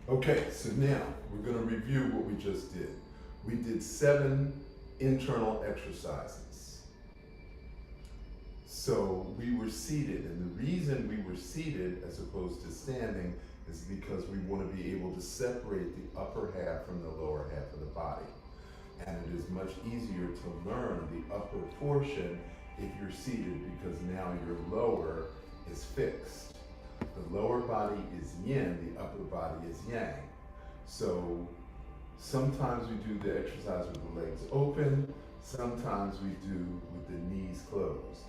Okay, so now we're going to review what we just did. We did 7 internal exercises. So we were seated, and the reason we were seated as opposed to standing is because we want to be able to separate the upper half from the lower half of the body. And it is much easier to learn the upper portion if you're seated because now your lower is fixed. The lower body is yin, the upper body is yang. So sometimes we do the exercise with the legs open, sometimes we do with the knees closed.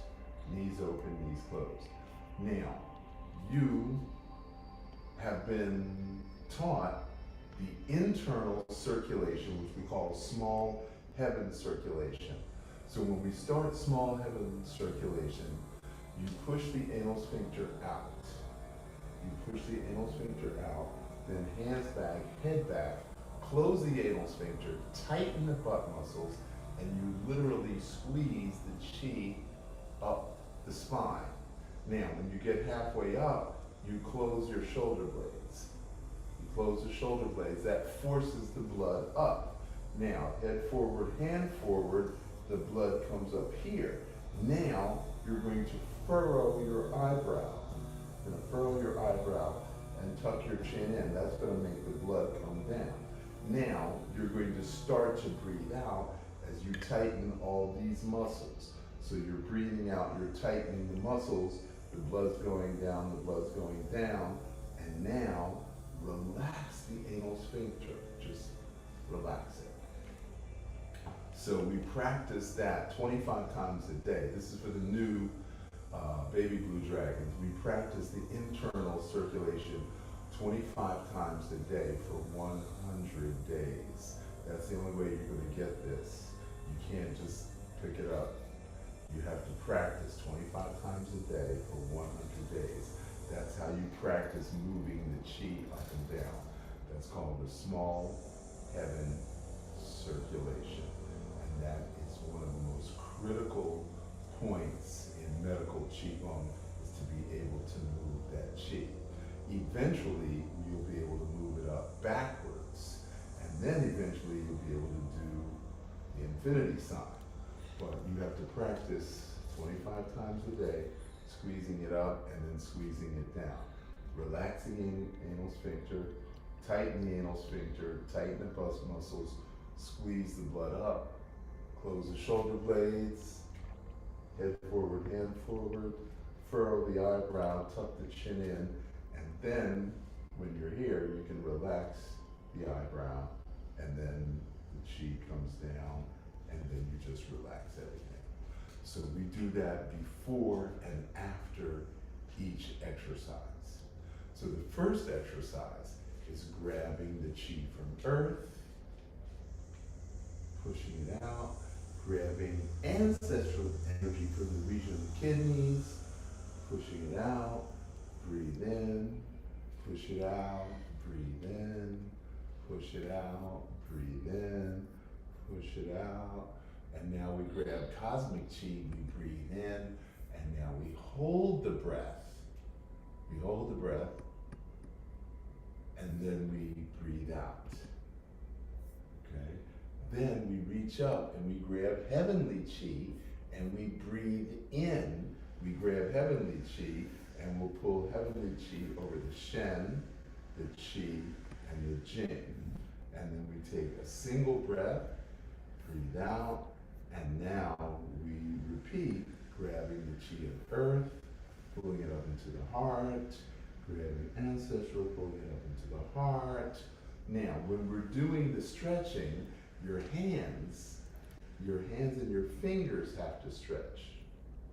Knees open, knees closed. Now, you have been taught the internal circulation, which we call small heaven circulation. So when we start small heaven circulation, you push the anal sphincter out. You push the anal sphincter out, then hands back, head back, close the anal sphincter, tighten the butt muscles, and you literally squeeze the chi up the spine. Now, when you get halfway up, you close your shoulder blades. You close the shoulder blades, that forces the blood up. Now, head forward, hand forward, the blood comes up here. Now, you're going to furrow your eyebrow. You're going to furrow your eyebrow and tuck your chin in. That's going to make the blood come down. Now, you're going to start to breathe out as you tighten all these muscles. So you're breathing out, you're tightening the muscles, the blood's going down, the blood's going down, and now relax the anal sphincter, just relax it. So we practice that 25 times a day. This is for the new baby blue dragons. We practice the internal circulation 25 times a day for 100 days. That's the only way you're going to get this. You can't just pick it up. You have to practice 25 times a day for 100 days. That's how you practice moving the chi up and down. That's called the small heaven circulation. And that is one of the most critical points in medical Qigong, is to be able to move that chi. Eventually, you'll be able to move it up backwards. And then eventually you'll be able to do the infinity sign. But you have to practice 25 times a day, squeezing it up and then squeezing it down. Relaxing the anal sphincter, tighten the anal sphincter, tighten the bust muscles, squeeze the blood up, close the shoulder blades, head forward, hand forward, furrow the eyebrow, tuck the chin in, and then when you're here, you can relax the eyebrow, and then the chi comes down, and then you just relax everything. So we do that before and after each exercise. So the first exercise is grabbing the chi from earth, pushing it out, grabbing ancestral energy from the region of the kidneys, pushing it out, breathe in, push it out, breathe in, push it out, breathe in, push it out, and now we grab cosmic chi, we breathe in, and now we hold the breath. We hold the breath, and then we breathe out. Okay? Then we reach up and we grab heavenly chi, and we breathe in. We grab heavenly chi, and we'll pull heavenly chi over the Shen, the Chi, and the Jing. And then we take a single breath, breathe out, and now we repeat, grabbing the chi of earth, pulling it up into the heart, grabbing ancestral, pulling it up into the heart. Now, when we're doing the stretching, your hands and your fingers have to stretch.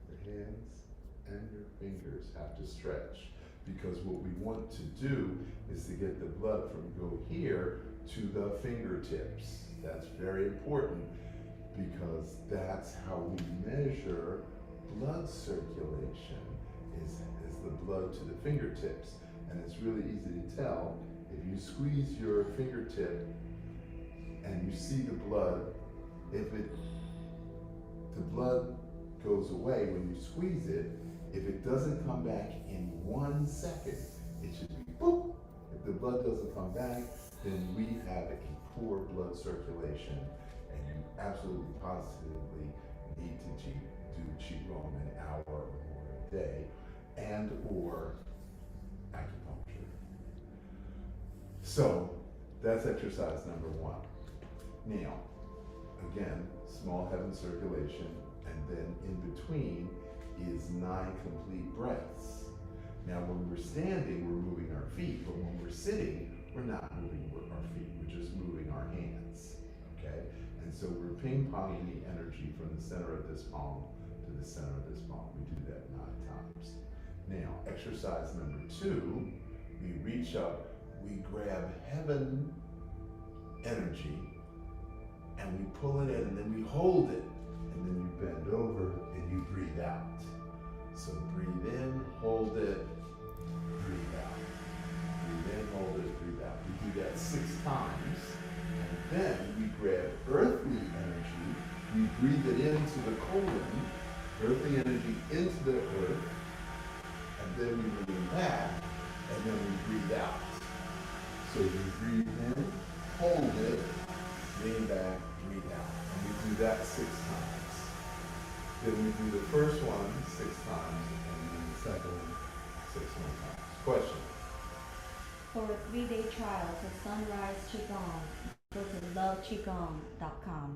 Your hands and your fingers have to stretch, because what we want to do is to get the blood from go here to the fingertips. That's very important, because that's how we measure blood circulation, is the blood to the fingertips. And it's really easy to tell. If you squeeze your fingertip and you see the blood, the blood goes away when you squeeze it. If it doesn't come back in 1 second, it should be boop, it the blood doesn't come back, then we have a poor blood circulation, and you absolutely positively need to do Qigong an hour or more a day, and or acupuncture. So that's exercise number one. Now, again, small heaven circulation, and then in between is 9 complete breaths. Now, when we're standing, we're moving our feet, but when we're sitting, we're not moving our feet, we're just moving our hands, okay? And so we're ping-ponging the energy from the center of this palm to the center of this palm. We do that 9 times. Now, exercise number 2, we reach up, we grab heaven energy, and we pull it in, and then we hold it, and then you bend over and you breathe out. So breathe in, hold it, breathe out. Breathe in, hold it, breathe out. We do that 6 times, and then we grab earthly energy, we breathe it into the colon, earthly energy into the earth, and then we lean back, and then we breathe out. So you breathe in, hold it, lean back, breathe out. And we do that 6 times. Then we do the first one 6 times, and then the second one 6 more times. Question? For a 3-day trial to Sunrise Qigong, go to loveqigong.com.